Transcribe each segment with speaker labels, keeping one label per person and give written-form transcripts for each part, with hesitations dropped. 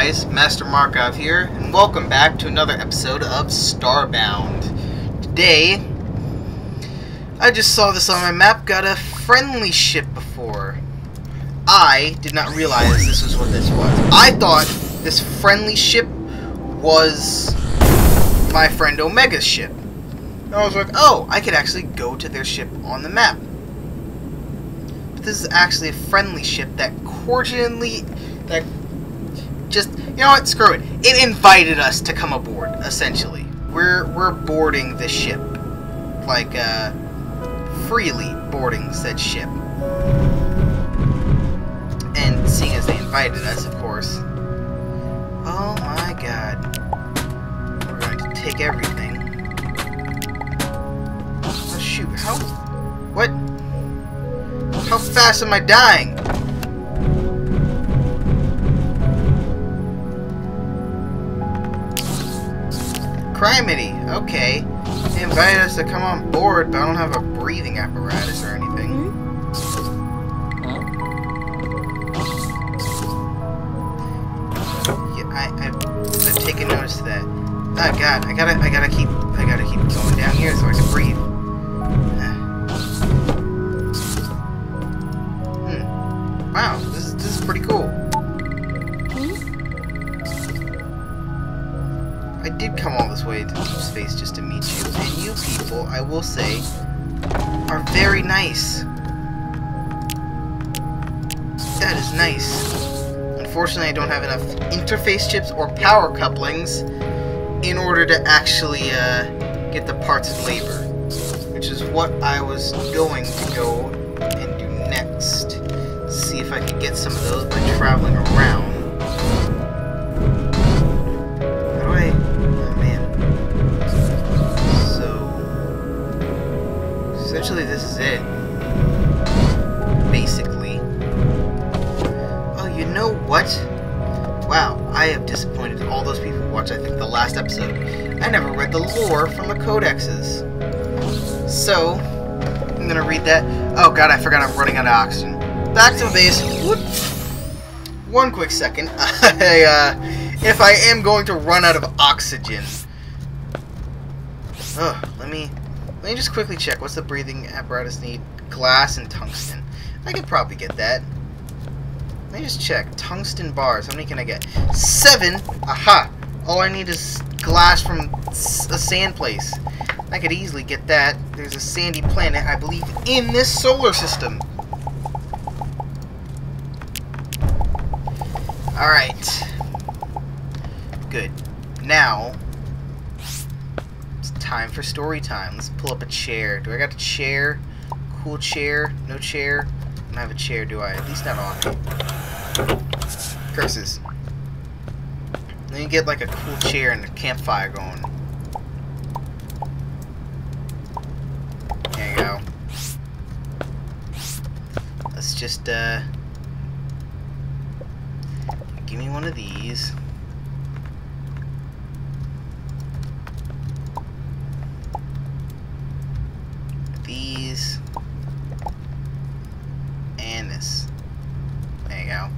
Speaker 1: guys, Master Markov here, and welcome back to another episode of Starbound. Today, I just saw this on my map, got a friendly ship before. I did not realize this was what this was. I thought this friendly ship was my friend Omega's ship. And I was like, oh, I could actually go to their ship on the map. But this is actually a friendly ship that cordially, just, you know what, screw it. It invited us to come aboard, essentially. We're boarding this ship. Like, freely boarding said ship. And seeing as they invited us, of course. Oh my god. We're going to take everything. Oh shoot, how? What? How fast am I dying? Criminy, okay. They invited us to come on board, but I don't have a breathing apparatus or anything. Yeah, I've taken notice of that. Oh god, I gotta keep going down here so I can breathe. Wow, this is pretty cool. I did come all this way to deep space just to meet you, and you people, I will say, are very nice. That is nice. Unfortunately, I don't have enough interface chips or power couplings in order to actually get the parts of labor, which is what I was going to go and do next. See if I could get some of those by traveling around. Essentially, this is it. Basically. Oh, you know what? Wow, I have disappointed all those people who watched, I think, the last episode. I never read the lore from the codexes. So, I'm gonna read that. Oh god, I forgot I'm running out of oxygen. Back to the base. Whoop. One quick second. If I am going to run out of oxygen... let me just quickly check. What's the breathing apparatus need? Glass and tungsten. I could probably get that. Let me just check. Tungsten bars. How many can I get? 7! Aha! All I need is glass from a sand place. I could easily get that. There's a sandy planet, I believe, in this solar system. Alright. Good. Now... time for story time. Let's pull up a chair. Do I got a chair? Cool chair? No chair? I don't have a chair, do I? At least not on me. Curses. Let me get like a cool chair and a campfire going. There you go. Let's just, give me one of these. These and this. There you go.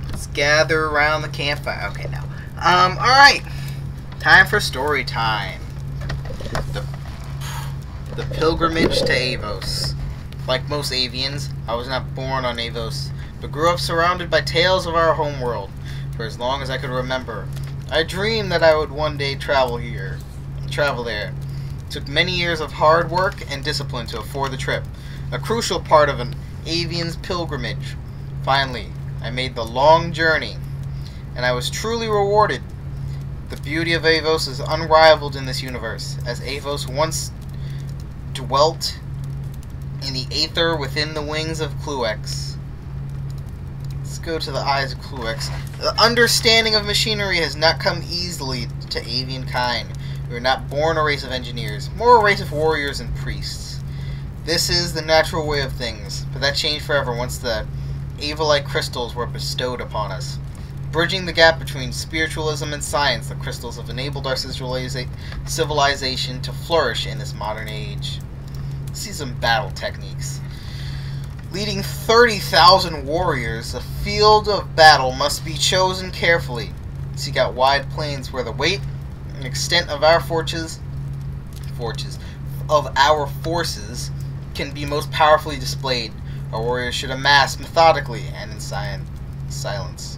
Speaker 1: Let's gather around the campfire. Okay, now. Alright. Time for story time. The pilgrimage to Avos. Like most avians, I was not born on Avos, but grew up surrounded by tales of our homeworld for as long as I could remember. I dreamed that I would one day travel there. It took many years of hard work and discipline to afford the trip, a crucial part of an avian's pilgrimage. Finally, I made the long journey, and I was truly rewarded. The beauty of Avos is unrivaled in this universe, as Avos once dwelt in the aether within the wings of Cluex. Let's go to the eyes of Cluex. The understanding of machinery has not come easily to avian kind. We were not born a race of engineers, more a race of warriors and priests. This is the natural way of things, but that changed forever once the Avolite crystals were bestowed upon us. Bridging the gap between spiritualism and science, the crystals have enabled our civilization to flourish in this modern age. Let's see some battle techniques. Leading 30,000 warriors, the field of battle must be chosen carefully. Seek out wide plains where the weight and extent of our forces can be most powerfully displayed. Our warriors should amass methodically and in silence.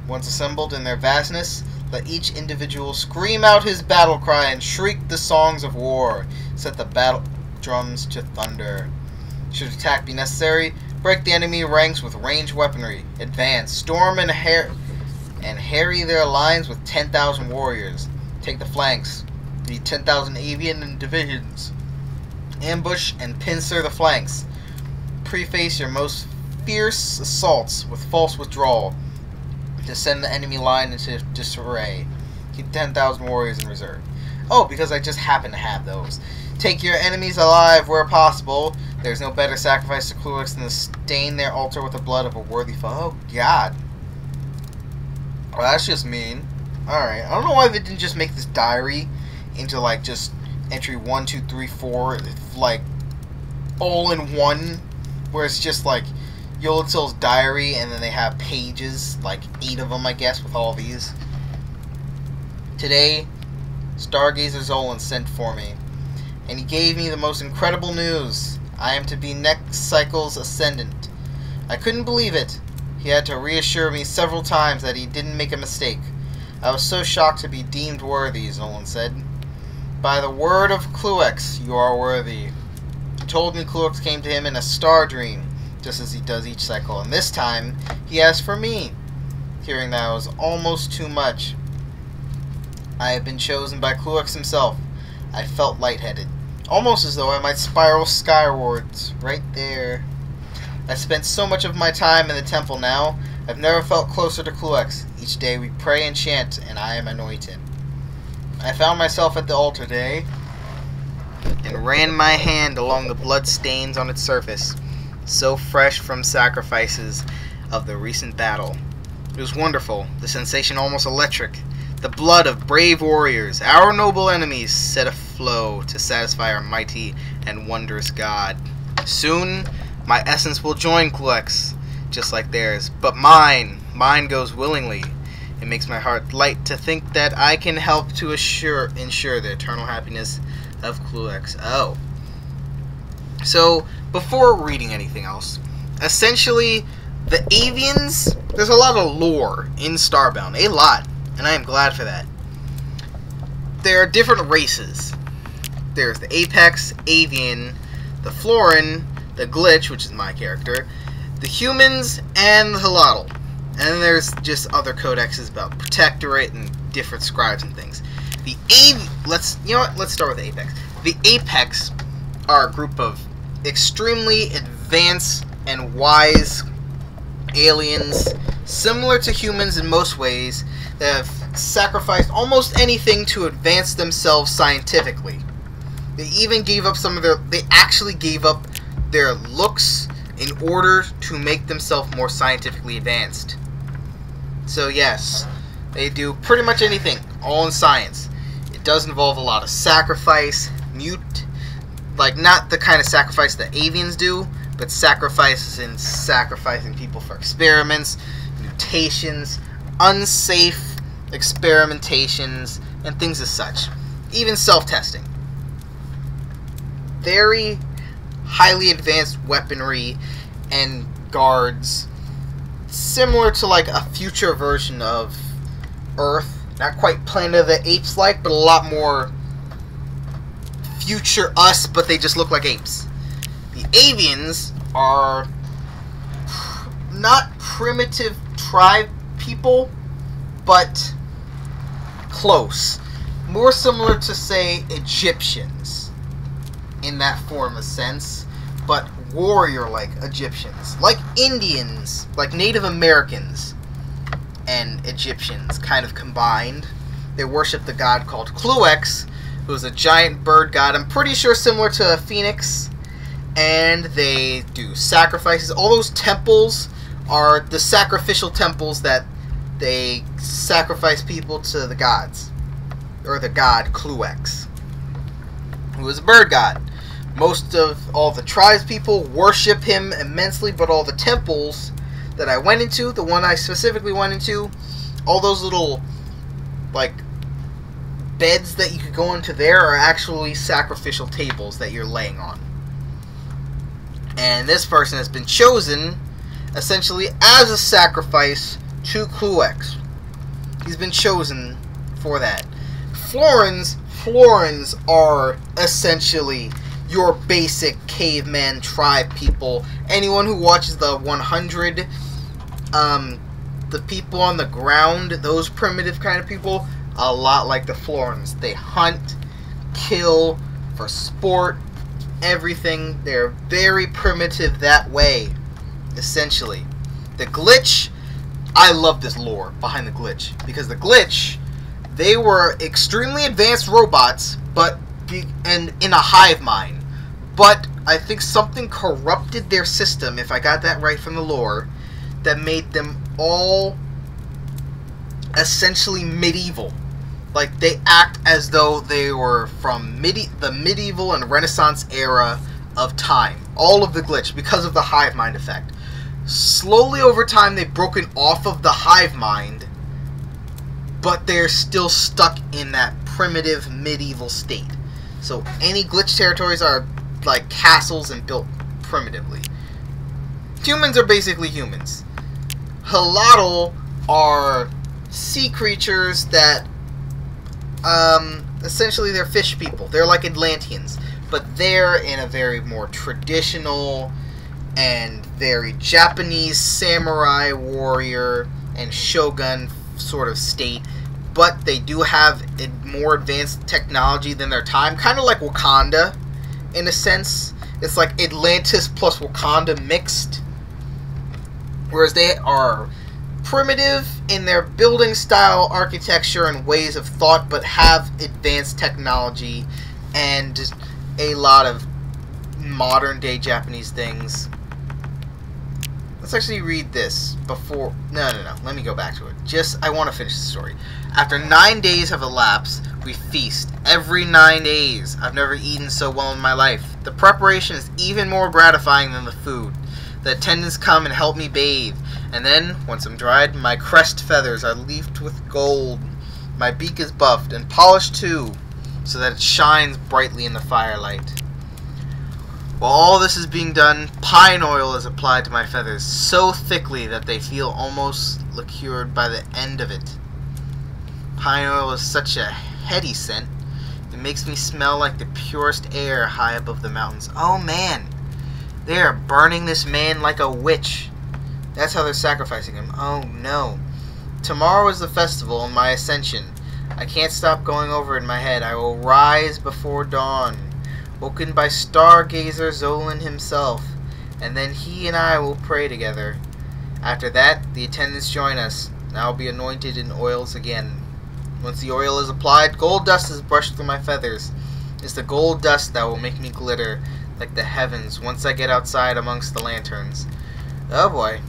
Speaker 1: Once assembled in their vastness, let each individual scream out his battle cry and shriek the songs of war. Set the battle drums to thunder. Should attack be necessary, break the enemy ranks with ranged weaponry. Advance, storm and harry their lines with 10,000 warriors. Take the flanks. Lead 10,000 avian in divisions. Ambush and pincer the flanks. Preface your most fierce assaults with false withdrawal to send the enemy line into disarray. Keep 10,000 warriors in reserve. Oh, because I just happen to have those. Take your enemies alive where possible. There's no better sacrifice to Kluix than to stain their altar with the blood of a worthy foe. Oh, God. Well, that's just mean. Alright, I don't know why they didn't just make this diary into, like, just entry 1, 2, 3, 4, like, all in one, where it's just, like, Hylotl's diary, and then they have pages, like 8 of them, I guess, with all these. Today, Stargazer Zolan sent for me, and he gave me the most incredible news. I am to be next cycle's ascendant. I couldn't believe it. He had to reassure me several times that he didn't make a mistake. I was so shocked to be deemed worthy, Zolan said. By the word of Kluix, you are worthy. He told me Kluix came to him in a star dream, just as he does each cycle, and this time he asked for me. Hearing that was almost too much. I have been chosen by Kluix himself. I felt lightheaded, almost as though I might spiral skywards, right there. I spent so much of my time in the temple now, I've never felt closer to Kluix. Each day we pray and chant, and I am anointed. I found myself at the altar today, and ran my hand along the blood stains on its surface, so fresh from sacrifices of the recent battle. It was wonderful, the sensation almost electric. The blood of brave warriors, our noble enemies, set aflow to satisfy our mighty and wondrous God. Soon, my essence will join Kluix, just like theirs, but mine goes willingly. It makes my heart light to think that I can help to ensure the eternal happiness of Kluix. Oh. So, before reading anything else, essentially, the avians, there's a lot of lore in Starbound. A lot. And I am glad for that. There are different races. There's the Apex, Avian, the Florin, the Glitch, which is my character, the humans, and the Hylotl. And then there's just other codexes about Protectorate and different scribes and things. The let's start with the Apex. The Apex are a group of extremely advanced and wise aliens, similar to humans in most ways, that have sacrificed almost anything to advance themselves scientifically. They even gave up they actually gave up their looks in order to make themselves more scientifically advanced. So yes, they do pretty much anything, all in science. It does involve a lot of sacrifice, like not the kind of sacrifice that avians do, but sacrificing people for experiments, mutations, unsafe experimentations, and things as such. Even self-testing. Very highly advanced weaponry and guards, similar to like a future version of Earth. Not quite Planet of the Apes like, but a lot more future us, but they just look like apes. The avians are not primitive tribe people, but close. More similar to, say, Egyptians in that form of sense, but warrior-like Egyptians. Like Indians, like Native Americans and Egyptians kind of combined. They worship the god called Kluix, who is a giant bird god. I'm pretty sure similar to a phoenix. And they do sacrifices. All those temples are the sacrificial temples that they sacrifice people to the gods. Or the god Kluix, who is a bird god. Most of all the tribes people worship him immensely, but all the temples that I went into, the one I specifically went into, all those little, like, beds that you could go into there are actually sacrificial tables that you're laying on. And this person has been chosen, essentially, as a sacrifice to Cluex. He's been chosen for that. Florins are essentially your basic caveman tribe people. Anyone who watches the 100, the people on the ground, those primitive kind of people, a lot like the Florins. They hunt, kill, for sport, everything. They're very primitive that way, essentially. The Glitch, I love this lore behind the Glitch, because the Glitch, they were extremely advanced robots, and in a hive mind. But I think something corrupted their system, if I got that right from the lore, that made them all essentially medieval. Like, they act as though they were from the medieval and Renaissance era of time. All of the Glitch, because of the hive mind effect. Slowly over time, they've broken off of the hive mind, but they're still stuck in that primitive medieval state. So any Glitch territories are like castles and built primitively. Humans are basically humans. Hylotl are sea creatures that, essentially they're fish people. They're like Atlanteans, but they're in a very more traditional and very Japanese samurai warrior and shogun sort of state, but they do have a more advanced technology than their time, kind of like Wakanda in a sense. It's like Atlantis plus Wakanda mixed, whereas they are primitive in their building style, architecture, and ways of thought, but have advanced technology and a lot of modern day Japanese things. Let's actually read this before... No. Let me go back to it. I want to finish the story. After 9 days have elapsed, we feast. Every 9 days. I've never eaten so well in my life. The preparation is even more gratifying than the food. The attendants come and help me bathe. And then, once I'm dried, my crest feathers are leafed with gold. My beak is buffed and polished too, so that it shines brightly in the firelight. While all this is being done, pine oil is applied to my feathers so thickly that they feel almost liqueured by the end of it. Pine oil is such a heady scent, it makes me smell like the purest air high above the mountains. Oh man, they are burning this man like a witch. That's how they're sacrificing him. Oh no. Tomorrow is the festival and my ascension. I can't stop going over in my head. I will rise before dawn, woken by stargazer Zolan himself, and then he and I will pray together. After that, the attendants join us, and I will be anointed in oils again. Once the oil is applied, gold dust is brushed through my feathers. It's the gold dust that will make me glitter like the heavens once I get outside amongst the lanterns. Oh boy.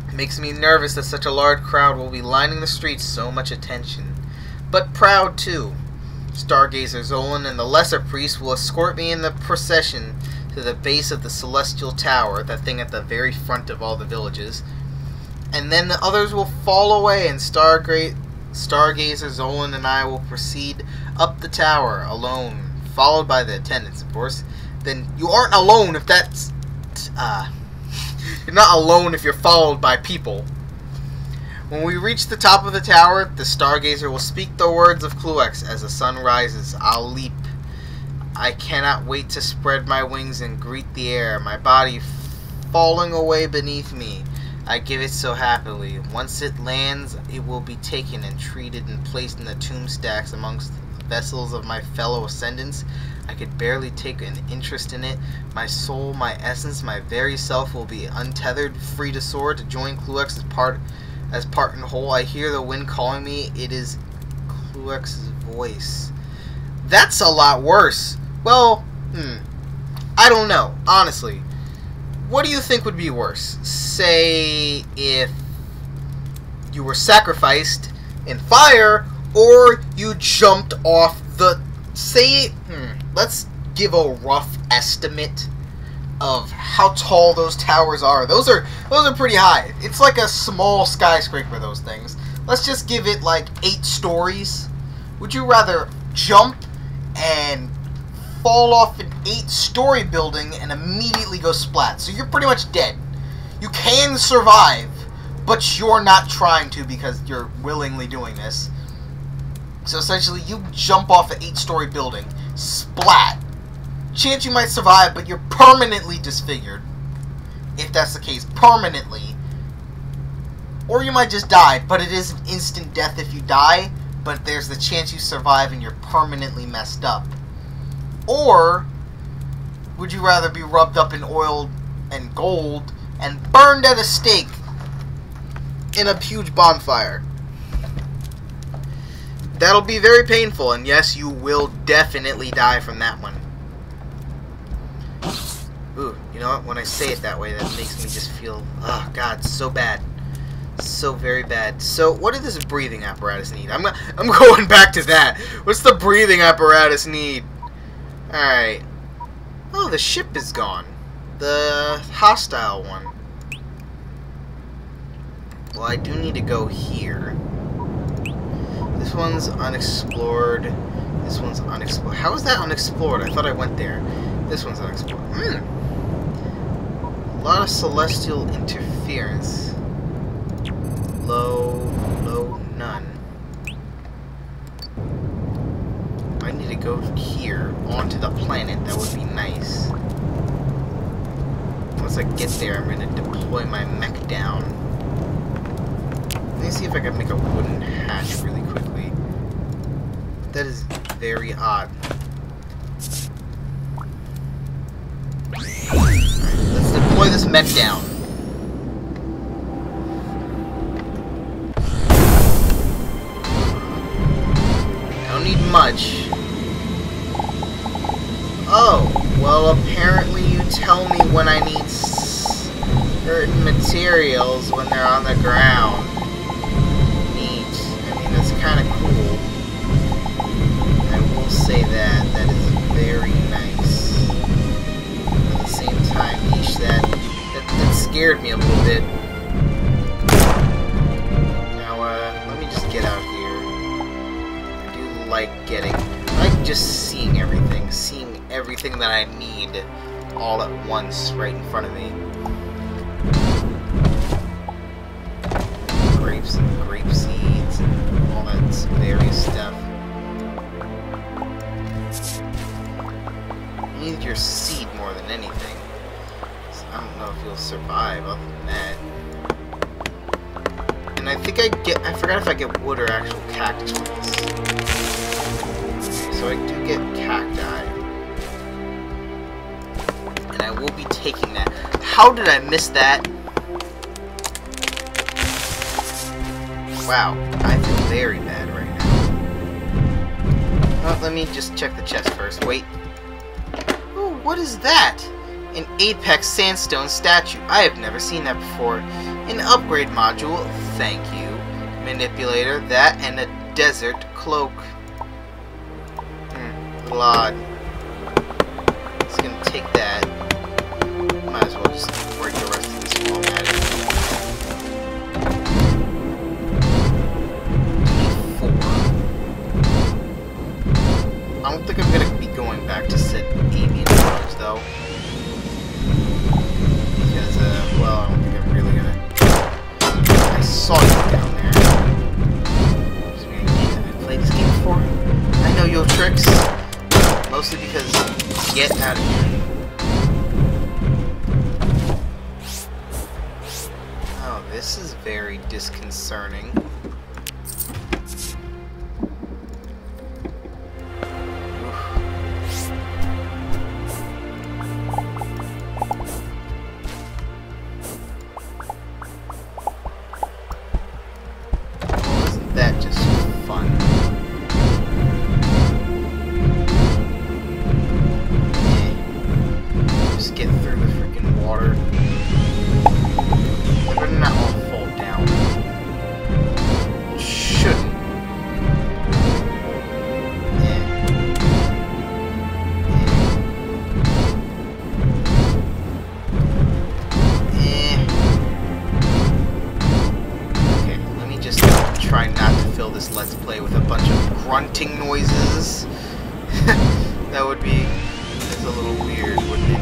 Speaker 1: It makes me nervous that such a large crowd will be lining the streets, so much attention. But proud too. Stargazer Zolan and the lesser priest will escort me in the procession to the base of the celestial tower, that thing at the very front of all the villages. And then the others will fall away, and Stargazer Zolan and I will proceed up the tower alone, followed by the attendants, of course. Then you aren't alone if that's... you're not alone if you're followed by people. When we reach the top of the tower, the Stargazer will speak the words of Cluex. As the sun rises, I'll leap. I cannot wait to spread my wings and greet the air, my body falling away beneath me. I give it so happily. Once it lands, it will be taken and treated and placed in the tomb stacks amongst the vessels of my fellow ascendants. I could barely take an interest in it. My soul, my essence, my very self will be untethered, free to soar, to join Cluex as part and whole. I hear the wind calling me. It is Cluex's voice. That's a lot worse. Well, I don't know, honestly. What do you think would be worse? Say if you were sacrificed in fire, or you jumped off the... let's give a rough estimate of how tall those towers are. Those are pretty high. It's like a small skyscraper, those things. Let's just give it like 8 stories. Would you rather jump and fall off an 8-story building and immediately go splat? So you're pretty much dead. You can survive, but you're not trying to because you're willingly doing this. So essentially, you jump off an 8-story building, splat. Chance you might survive, but you're permanently disfigured. If that's the case, permanently. Or you might just die, but it is an instant death if you die, but there's the chance you survive and you're permanently messed up. Or would you rather be rubbed up in oil and gold and burned at a stake in a huge bonfire? That'll be very painful, and yes, you will definitely die from that one. Ooh, you know what? When I say it that way, that makes me just feel, oh god, so bad. So very bad. So, what does this breathing apparatus need? I'm going back to that. What's the breathing apparatus need? Alright. Oh, the ship is gone. The hostile one. Well, I do need to go here. This one's unexplored. This one's unexplored. How is that unexplored? I thought I went there. This one's unexplored. A lot of celestial interference. Low, none. I need to go here, onto the planet. That would be nice. Once I get there, I'm going to deploy my mech down. Let me see if I can make a wooden hatch really quickly. That is very odd. Alright, let's deploy this mech down. Don't need much. Oh, well apparently you tell me when I need certain materials when they're on the ground. Neat. I mean, that's kind of cool. I will say that. That is very nice. At the same time, niche, that scared me a little bit. Now, let me just get out here. I do like just seeing everything that I need all at once right in front of me. Grapes and grape seeds and all that various stuff. You need your seed more than anything. So I don't know if you'll survive other than that. And I think I forgot if I get wood or actual cactus for this. So I do get cacti. And I will be taking that. How did I miss that? Wow, I feel very bad right now. Well, let me just check the chest first. Wait. Oh, what is that? An Apex sandstone statue. I have never seen that before. An upgrade module. Thank you. Manipulator. That and a desert cloak. A little odd. It's gonna take that. Might as well just break the rest of this format. 4. I don't think I'm gonna be going back to set avian colors though. Because, well, I don't think I'm really gonna. I saw you down there. I played this game before. I know your tricks. Mostly because get out of here. Oh, this is very disconcerting. Isn't that just fun? Just get through the freaking water. They better not all fall down. noises. That would be just a little weird, wouldn't it?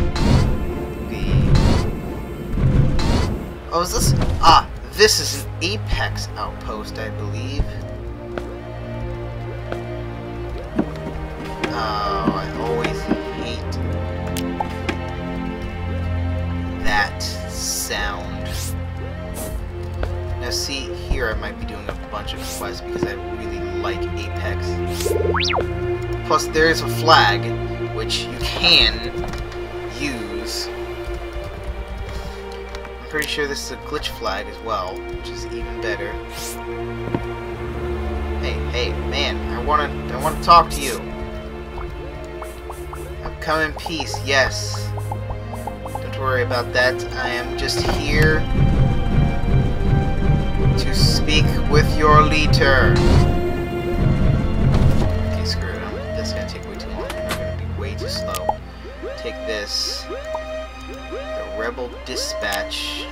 Speaker 1: Oh, is this? Ah, this is an Apex outpost, I believe. Oh, I always hate that sound. Now see, here I might be doing a bunch of quests because I really like Apex. Plus there is a flag, which you can use. I'm pretty sure this is a glitch flag as well, which is even better. Hey, man, I wanna talk to you. Come in peace, yes. Don't worry about that. I am just here to speak with your leader. Okay, screw it. This is gonna take way too long. I'm gonna be way too slow. Take this. The Rebel Dispatch.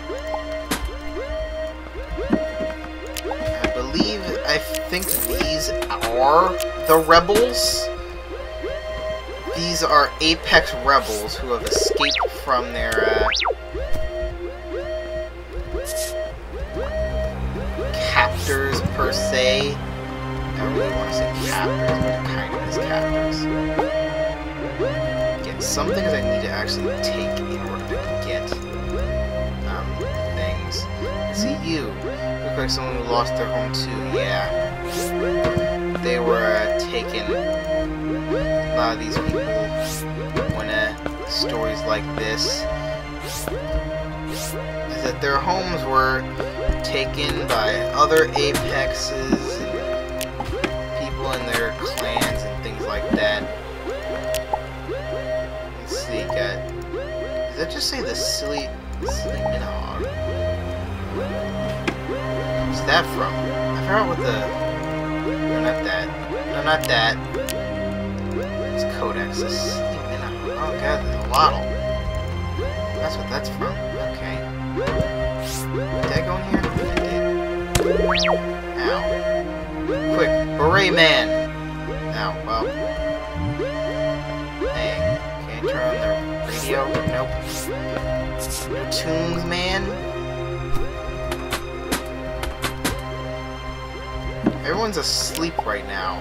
Speaker 1: I think these are the rebels. These are Apex rebels who have escaped from their captors, per se. I don't really want to say captors, but kind of as captors. Get some things I need to actually take in order to get things. See, you look like someone who lost their home too. Yeah, they were taken. A lot of these people, when stories like this, is that their homes were taken by other Apexes and people in their clans and things like that. Let's see, does that just say the silly Minahog? What's that from? I forgot what the... No, not that. No, not that. Codex. Oh god, the Hylotl. That's what that's from. Okay. Did I go in here? I did. Ow. Quick, beret man! Ow, well. Hey, can I turn on the radio? Nope. No tunes, man? Everyone's asleep right now.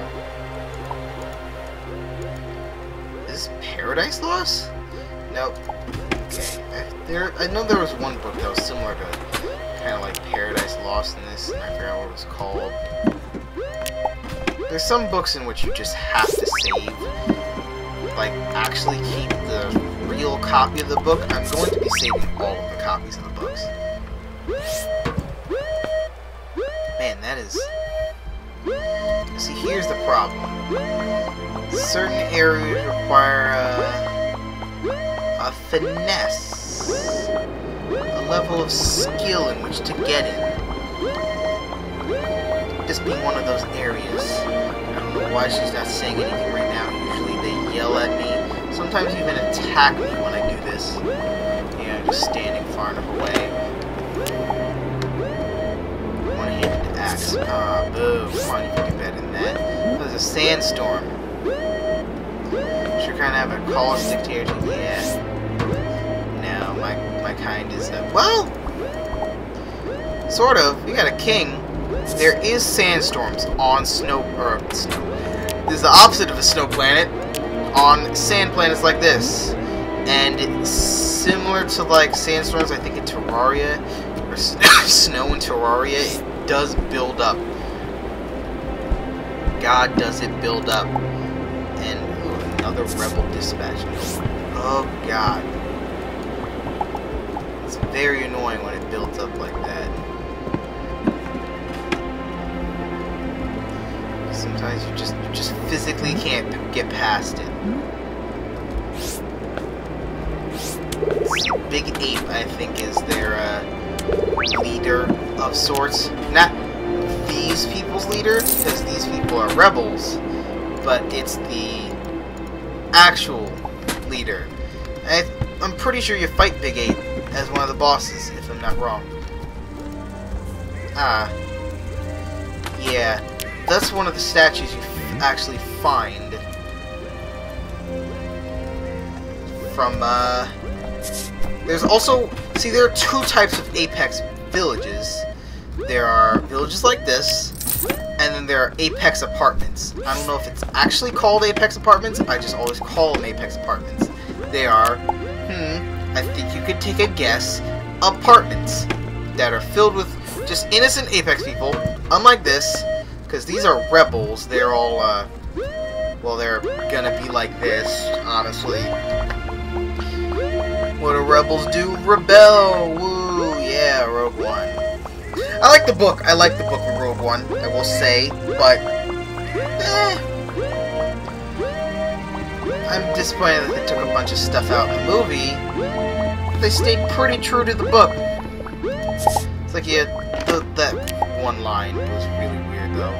Speaker 1: Paradise Lost? Nope. Okay. I know there was one book that was similar to kind of like Paradise Lost in this, and I forgot what it was called. There's some books in which you just have to save, like actually keep the real copy of the book. I'm going to be saving all of the copies of the books. Man, that is... See, here's the problem. Certain areas require a finesse, a level of skill in which to get in. This being one of those areas. I don't know why she's not saying anything right now. Usually they yell at me, sometimes even attack me when I do this. Yeah, I'm just standing far enough away. One-handed axe. Ah, boo. Come on, you can do better than that. There's a sandstorm. Sure kind of have a college dictatorship. Yeah. No, my kind is well, sort of. You got a king. There is sandstorms on snow. This is the opposite of a snow planet. On sand planets like this, and similar to like sandstorms, I think in Terraria or snow in Terraria, it does build up. God, does it build up? And ooh, another rebel dispatch. Oh god, it's very annoying when it builds up like that. Sometimes you just physically can't get past it. Big Ape, I think, is their leader of sorts. Not these people's leader, because these people are rebels, but it's the actual leader. I'm pretty sure you fight Big Ape as one of the bosses, if I'm not wrong. Ah. Yeah. That's one of the statues you actually find from, there's also, see, there are two types of Apex villages. There are villages like this, and then there are Apex apartments. I don't know if it's actually called Apex apartments, I just always call them Apex apartments. They are, I think you could take a guess, apartments that are filled with just innocent Apex people, unlike this, because these are rebels. They're all, well, they're gonna be like this, honestly. What do rebels do? Rebel! Woo! Yeah, Rogue One. I like the book. I like the book of Rogue One, I will say, but I'm disappointed that they took a bunch of stuff out in the movie. They stayed pretty true to the book. It's like, yeah, that one line was really weird, though.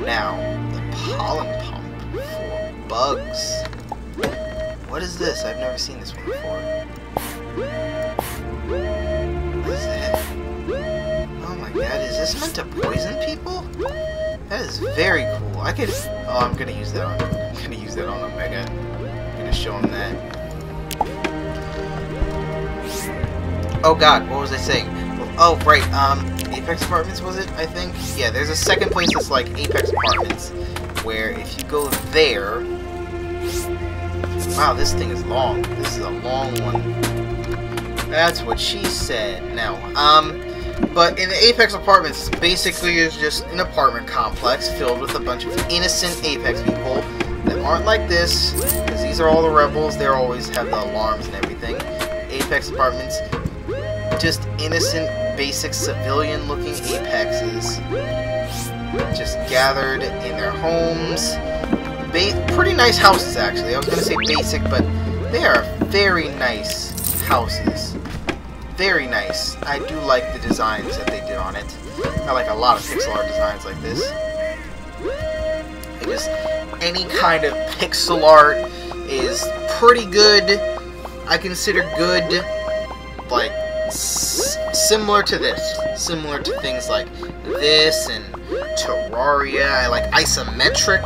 Speaker 1: Now, the pollen pump for bugs. What is this? I've never seen this one before. What is that? Oh my god, is this meant to poison people? That is very cool. I could... Oh, I'm gonna use that on... I'm gonna use that on Omega. I'm gonna show him that. Oh god, what was I saying? Oh, right, Apex Apartments, was it, I think? Yeah, there's a second place that's like Apex Apartments, where if you go there... Wow, this thing is long. This is a long one. That's what she said. Now, but in the Apex Apartments, basically is just an apartment complex filled with a bunch of innocent Apex people that aren't like this, because these are all the rebels. They always have the alarms and everything. Apex Apartments, just innocent, basic, civilian-looking Apexes, just gathered in their homes. Pretty nice houses, actually. I was going to say basic, but they are very nice houses. Very nice. I do like the designs that they did on it. I like a lot of pixel art designs like this. Just any kind of pixel art is pretty good. I consider good, like, similar to this. Similar to things like this and Terraria. I like isometric.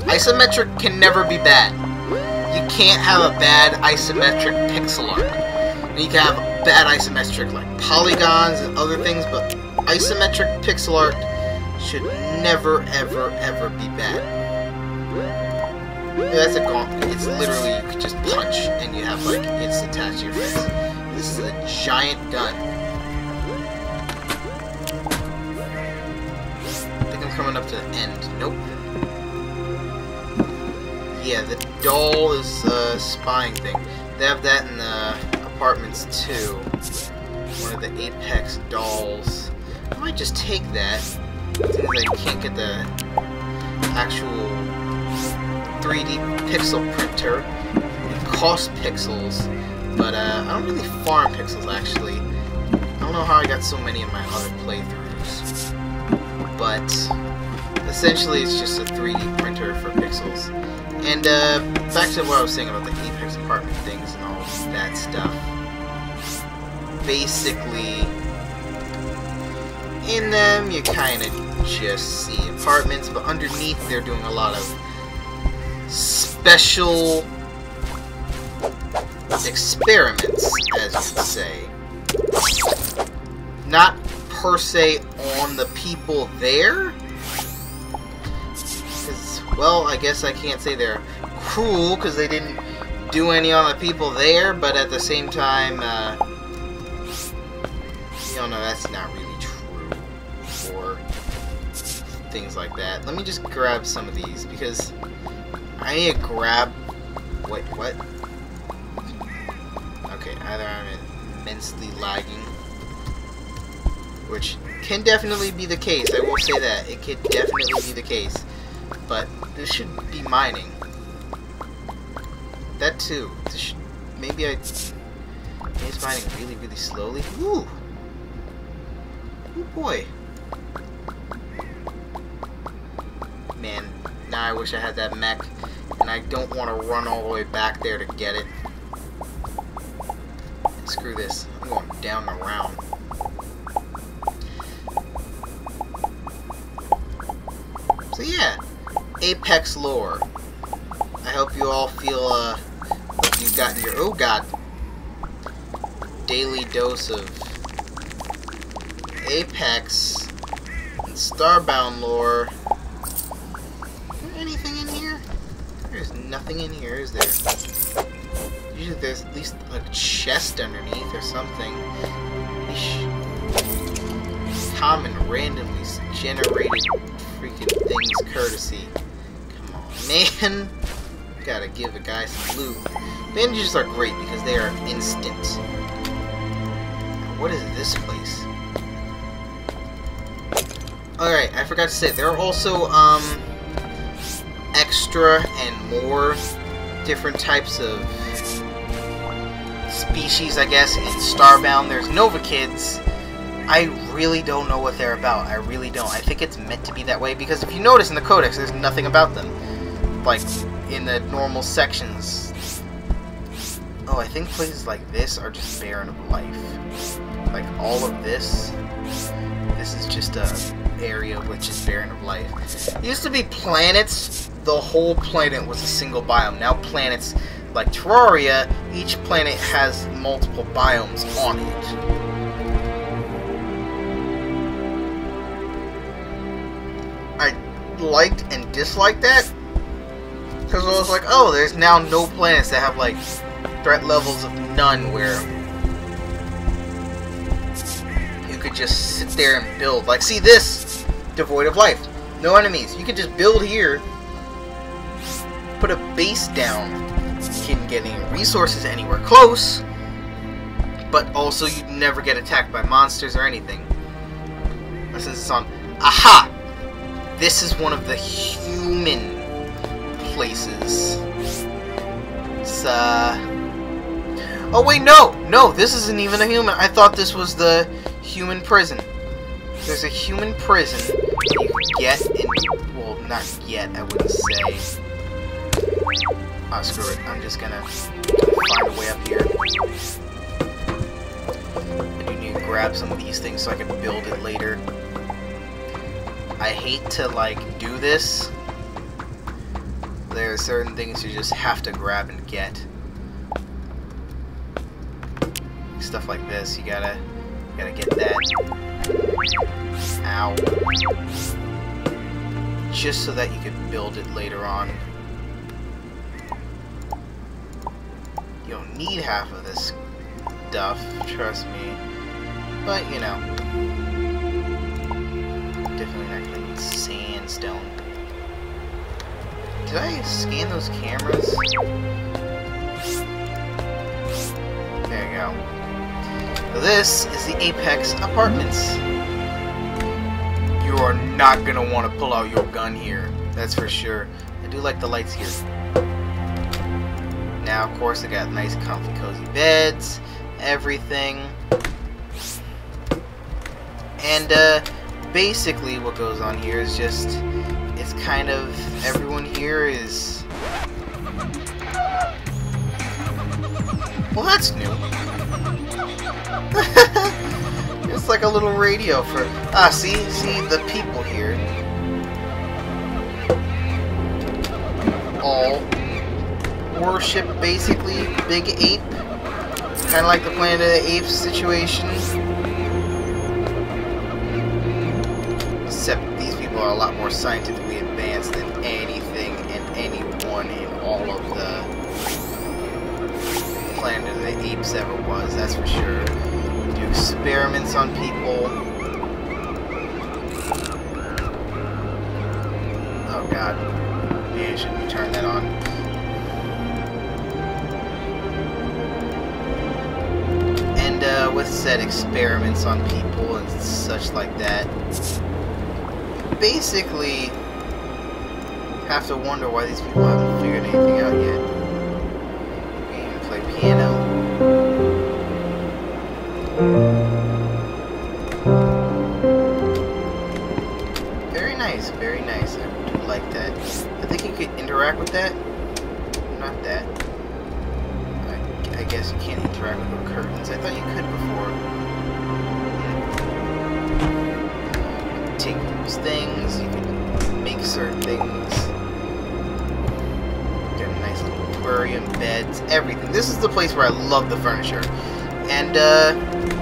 Speaker 1: Isometric can never be bad. You can't have a bad isometric pixel art. You can have bad isometric like polygons and other things, but isometric pixel art should never, ever, ever be bad. Yeah, that's a gauntlet. It's literally, you could just punch and you have like it's attached to your face. This is a giant gun. I think I'm coming up to the end. Nope. Yeah, the doll is a spying thing. They have that in the apartments too. One of the Apex dolls. I might just take that. Since I can't get the actual 3D pixel printer. It costs pixels, but I don't really farm pixels actually. I don't know how I got so many in my other playthroughs. But essentially it's just a 3D printer for pixels. And back to what I was saying about the Apex apartment things and all that stuff. Basically, in them you kind of just see apartments, but underneath they're doing a lot of special experiments, as you would say. Not per se on the people there. Well, I guess I can't say they're cruel because they didn't do any on the people there, but at the same time, you know, that's not really true for things like that. Let me just grab some of these because I need to grab. Wait, what? Okay, either I'm immensely lagging, which can definitely be the case. I will say that it could definitely be the case. But this should be mining. That too. This should, maybe it's mining really, really slowly. Ooh. Oh boy. Man, now I wish I had that mech, and I don't want to run all the way back there to get it. Screw this. I'm going down and around. So yeah. Apex lore. I hope you all feel like you've gotten your, oh god, daily dose of Apex and Starbound lore. Is there anything in here? There's nothing in here, is there? Usually there's at least a chest underneath or something. Eesh. Common, randomly generated freaking things courtesy. Come on, man. Gotta give a guy some loot. Bandages are great because they are instant. Now, what is this place? Alright, I forgot to say, there are also, extra and more different types of species, I guess, in Starbound. There's Nova Kids. I really don't know what they're about. I really don't. I think it's meant to be that way because if you notice in the codex, there's nothing about them. Like, in the normal sections. Oh, I think places like this are just barren of life. Like, all of this. This is just a area which is barren of life. It used to be planets. The whole planet was a single biome. Now planets like Terraria, each planet has multiple biomes on it. I liked and disliked that because I was like, oh, there's now no planets that have like threat levels of none where you could just sit there and build. Like, see this? Devoid of life. No enemies. You could just build here, put a base down. You couldn't get any resources anywhere close, but also you'd never get attacked by monsters or anything. Since it's on... Aha! This is one of the human places. It's, oh wait, no! No, this isn't even a human. I thought this was the human prison. There's a human prison that you can get in... Well, not yet, I wouldn't say. Oh, screw it. I'm just gonna find a way up here. I do need to grab some of these things so I can build it later. I hate to, like, do this. There are certain things you just have to grab and get. Stuff like this, you gotta get that. Ow. Just so that you can build it later on. You don't need half of this stuff, trust me. But, you know. Definitely not gonna need sandstone. Did I scan those cameras? There you go. So this is the Apex Apartments. You are not gonna want to pull out your gun here. That's for sure. I do like the lights here. Now, of course, they got nice, comfy, cozy beds, everything. And, basically what goes on here is just, it's kind of, everyone here is... Well, that's new. It's like a little radio for... Ah, see the people here. All worship, basically, Big Ape. Kind of like the Planet of the Apes situation. Except these people are a lot more scientifically advanced than anything and anyone in all of the Planet of the Apes ever was, that's for sure. Do experiments on people. Oh god. Maybe I shouldn't turn that on. And with said experiments on people and such like that, basically have to wonder why these people haven't figured anything out yet. We can even play piano. Very nice, very nice. I do like that. I think you could interact with that. Not that. I guess you can't interact with the curtains. I thought you could before. Take those things, you can make certain things. aquarium, beds, everything. This is the place where I love the furniture. And,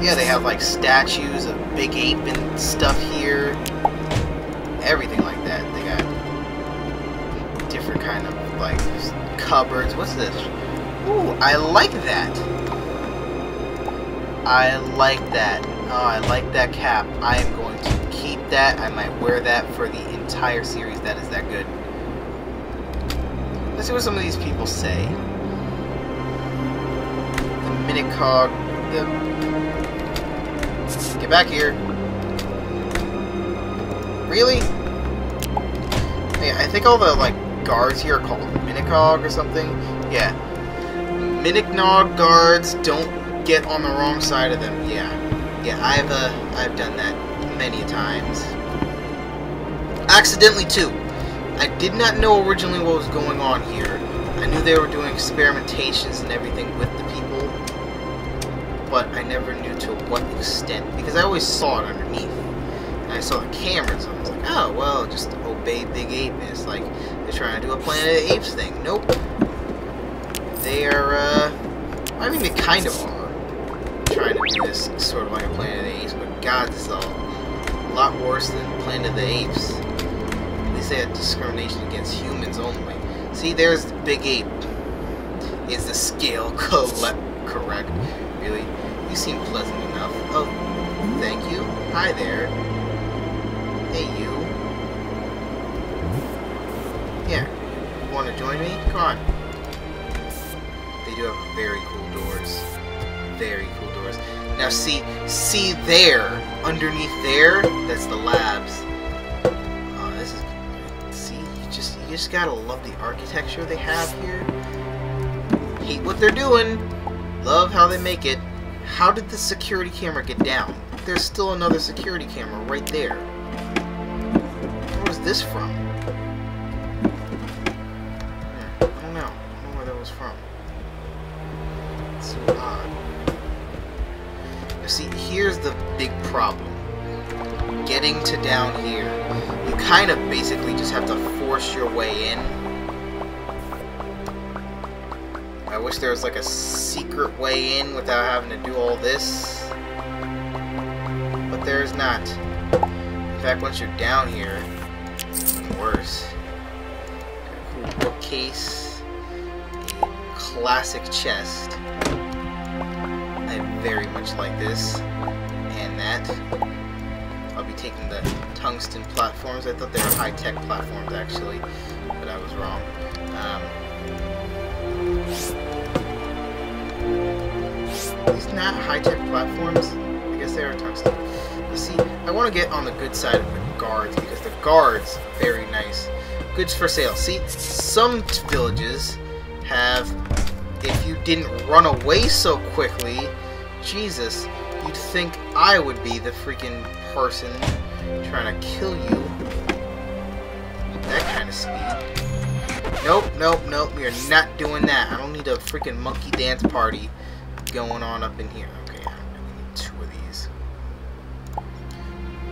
Speaker 1: yeah, they have, like, statues of Big Ape and stuff here. Everything like that. They got different kind of, like, cupboards. What's this? Ooh, I like that. I like that. Oh, I like that cap. I am going to keep that. I might wear that for the entire series. That is that good. Let's see what some of these people say. The minute cog. Get back here. Really? Yeah, I think all the, like, guards here are called Minicog or something. Yeah. Minicnog guards, don't get on the wrong side of them. Yeah. Yeah, I've done that many times. Accidentally, too. I did not know originally what was going on here. I knew they were doing experimentations and everything with the people, but I never knew to what extent, because I always saw it underneath. And I saw the cameras, and I was like, oh, well, just obey Big Ape. And it's like, they're trying to do a Planet of the Apes thing. Nope. They are, I mean, they kind of are trying to do this sort of like a Planet of the Apes, but God, this is a lot worse than Planet of the Apes. At least they had discrimination against humans only. See, there's the Big Ape. Is the scale correct? Really? You seem pleasant enough. Oh, thank you. Hi there. Hey, you. Yeah. Want to join me? Come on. They do have very cool doors. Very cool doors. Now, see there, underneath there, that's the labs. Oh, this is. See, you just gotta love the architecture they have here. Hate what they're doing. Love how they make it. How did the security camera get down? There's still another security camera right there. Where was this from? I don't know. I don't know where that was from. It's so odd. Now see, here's the big problem. Getting to down here. You kind of basically just have to force your way in. I wish there was like a secret way in without having to do all this. But there is not. In fact, once you're down here, it's even worse. Got a cool bookcase. A classic chest. I very much like this. And that. I'll be taking the tungsten platforms. I thought they were high-tech platforms, actually. But I was wrong. These not high-tech platforms. I guess they are tungsten. You see, I want to get on the good side of the guards, because the guards are very nice. Goods for sale. See, some villages have, if you didn't run away so quickly, Jesus, you'd think I would be the freaking person trying to kill you. That kind of speed. Nope, nope, nope, we are not doing that. I don't need a freaking monkey dance party going on up in here. Okay, I don't really need 2 of these.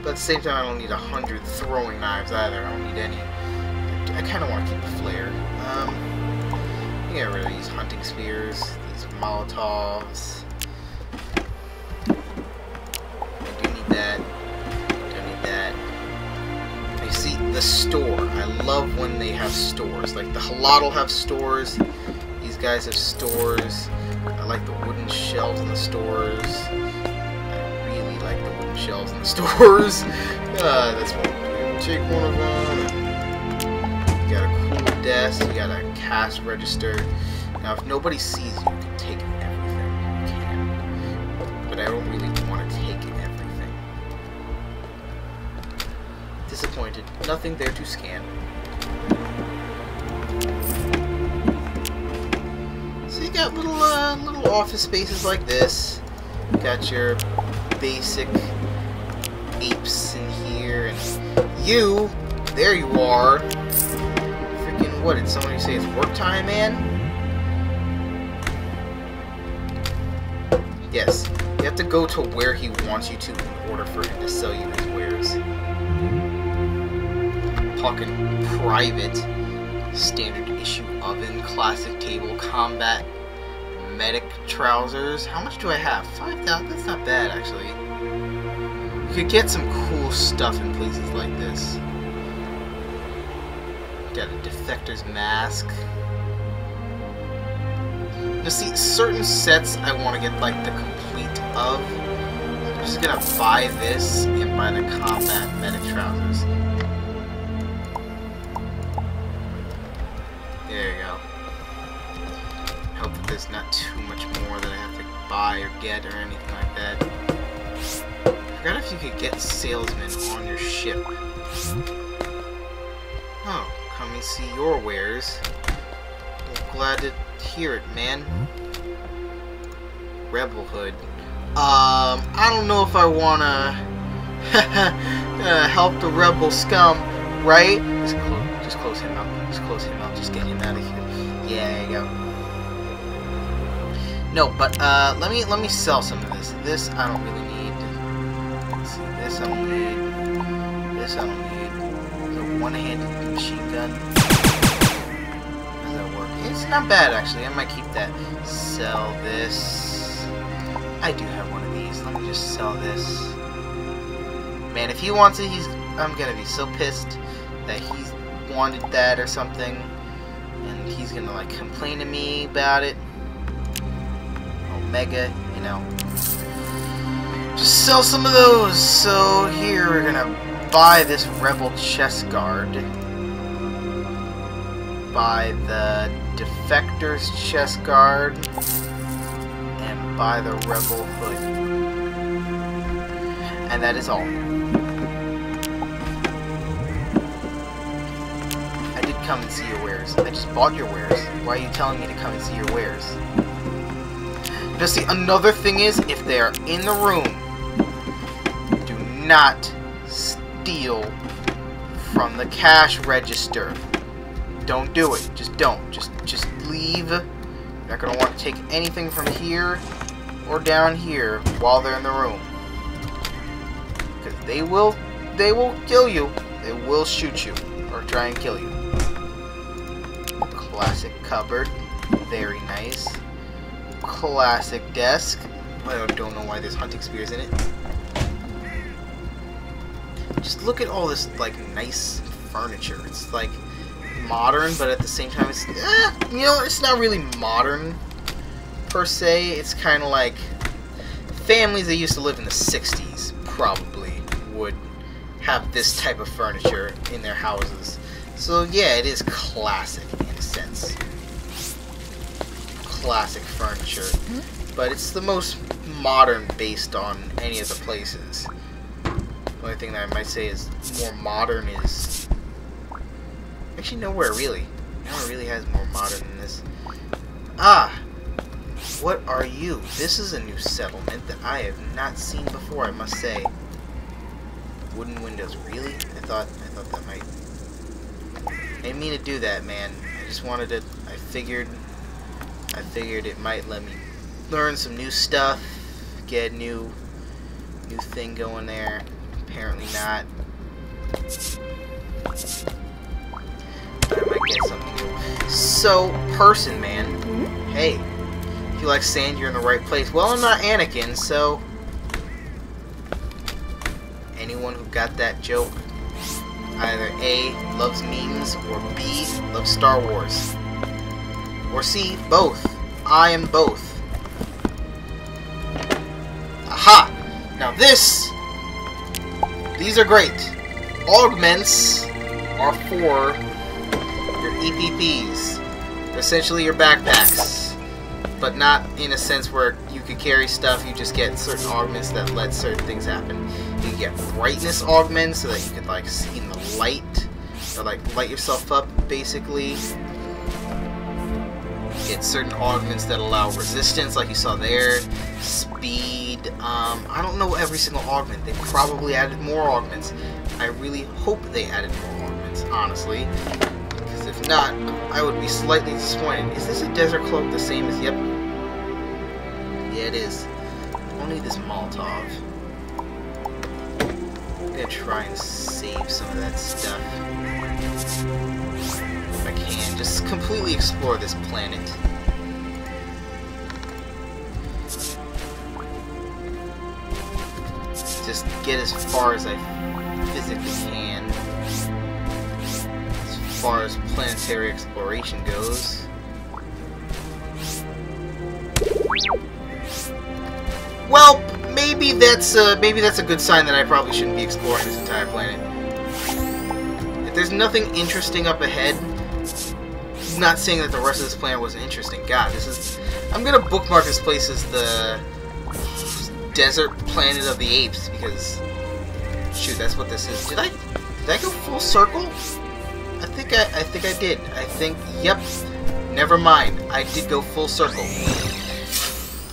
Speaker 1: But at the same time, I don't need 100 throwing knives either. I don't need any. I kind of want to keep the flare. Get rid of these hunting spears, these Molotovs. I do need that. Don't need that. You see, the store. I love when they have stores. Like the Hylotl have stores. These guys have stores. I like the wooden shelves in the stores. I really like the wooden shelves in the stores. That's what we'll take one of them. You got a cool desk. You got a cash register. Now, if nobody sees you, you can take everything. You can. But I don't really want to take everything. Disappointed. Nothing there to scan. So you got little office spaces like this. You got your basic apes in here, and you, there you are. Freaking, what did somebody say? It's work time, man? Yes, you have to go to where he wants you to in order for him to sell you his wares. Talking private, standard issue oven, classic table, combat, medic trousers. How much do I have? 5,000? That's not bad, actually. You could get some cool stuff in places like this. Got a defector's mask. Now see, certain sets I want to get like the complete of. I'm just gonna buy this and buy the combat medic trousers. There you go. Hope that there's not too much more that I have to buy or get or anything like that. I forgot if you could get salesmen on your ship. Oh, come and see your wares. Well, glad to hear it, man. Rebel hood. I don't know if I wanna help the rebel scum, right? Just close him out. Just close him out. Just get him out of here. Yeah, there you go. No, but let me sell some of this. This I don't really need. Let's see, this I don't need. This I don't need. The one-handed machine gun. How does that work? It's not bad actually. I might keep that. Sell this. I do have one of these. Let me just sell this. Man, if he wants it, I'm gonna be so pissed that he's wanted that or something, and he's gonna like complain to me about it. Omega, you know. Just sell some of those. So here we're gonna buy this rebel chest guard. Buy the defector's chest guard. And buy the rebel hood. And that is all. I did come and see your wares. I just bought your wares. Why are you telling me to come and see your wares? Now see, another thing is, if they are in the room, do not steal from the cash register. Don't do it. Just don't. Just leave. You're not going to want to take anything from here or down here while they're in the room. Because they will kill you. They will shoot you or try and kill you. Classic cupboard. Very nice. Classic desk. I don't know why there's hunting spears in it. Just look at all this like nice furniture. It's like modern, but at the same time it's you know, it's not really modern per se. It's kind of like families that used to live in the 60s probably would have this type of furniture in their houses. So yeah, it is classic in a sense. Classic furniture, but it's the most modern based on any of the places. The only thing that I might say is more modern is actually nowhere really. Nowhere really has more modern than this. Ah, what are you? This is a new settlement that I have not seen before, I must say. Wooden windows, really? I thought that might. I didn't mean to do that, man. I just wanted to. I figured it might let me learn some new stuff, get a new thing going there. Apparently not. But I might get something new. So, person, man. Hey, if you like sand, you're in the right place. Well, I'm not Anakin, so anyone who got that joke either A, loves memes, or B, loves Star Wars. Or C, both. I am both. Aha! Now these are great. Augments are for your EPPs. Essentially your backpacks. But not in a sense where you could carry stuff, you just get certain augments that let certain things happen. You can get brightness augments so that you could like see in the light. Or like light yourself up basically. Get certain augments that allow resistance, like you saw there, speed. I don't know every single augment. They probably added more augments. I really hope they added more augments, honestly. Because if not, I would be slightly disappointed. Is this a desert cloak the same as? Yep. Yeah, it is. I'll need this Molotov. I'm gonna try and save some of that stuff. if I can. Just completely explore this planet. Just get as far as I physically can. As far as planetary exploration goes. Well, maybe that's a good sign that I probably shouldn't be exploring this entire planet. If there's nothing interesting up ahead, I'm not saying that the rest of this planet wasn't interesting. God, I'm gonna bookmark this place as the desert planet of the apes because, shoot, that's what this is. Did I go full circle? I think I did. Yep. Never mind. I did go full circle.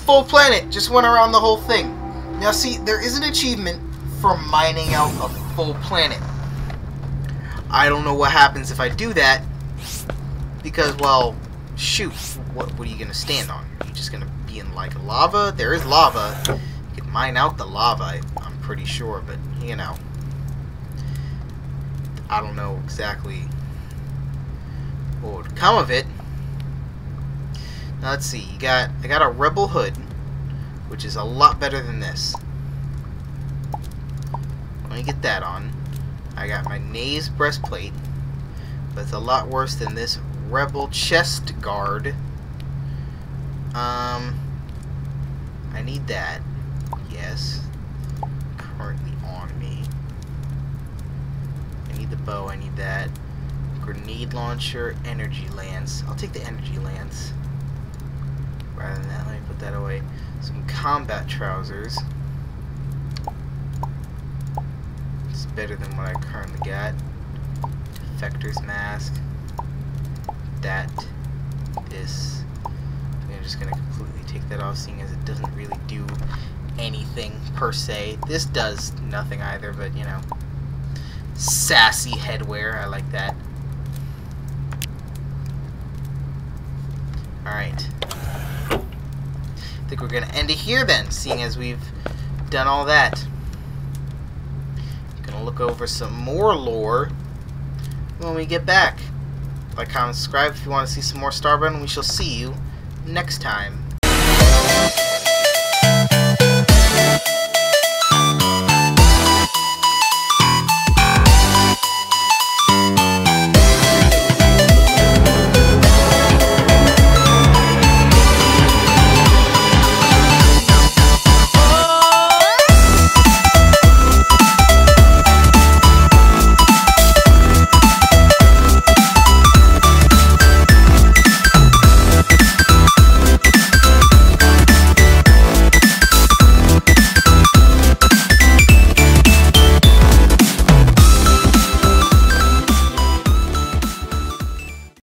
Speaker 1: Full planet. Just went around the whole thing. Now see, there is an achievement for mining out a full planet. I don't know what happens if I do that because, well, shoot, what are you gonna stand on? Are you just gonna be in like lava? There is lava. You can mine out the lava, I'm pretty sure, but you know, I don't know exactly what would come of it. Now let's see. I got a rebel hood, which is a lot better than this. Let me get that on. I got my Naze breastplate, but it's a lot worse than this rebel chest guard. I need that. Yes. Currently on me. I need the bow. I need that. Grenade launcher, energy lance. I'll take the energy lance. Rather than that, let me put that away. Some combat trousers. It's better than what I currently got. Defector's mask. That. This. I'm just gonna completely take that off, seeing as it doesn't really do anything per se. This does nothing either, but you know. Sassy headwear, I like that. Alright. I think we're going to end it here then, seeing as we've done all that. Going to look over some more lore when we get back. Like, comment, subscribe if you want to see some more Starbound, and we shall see you next time.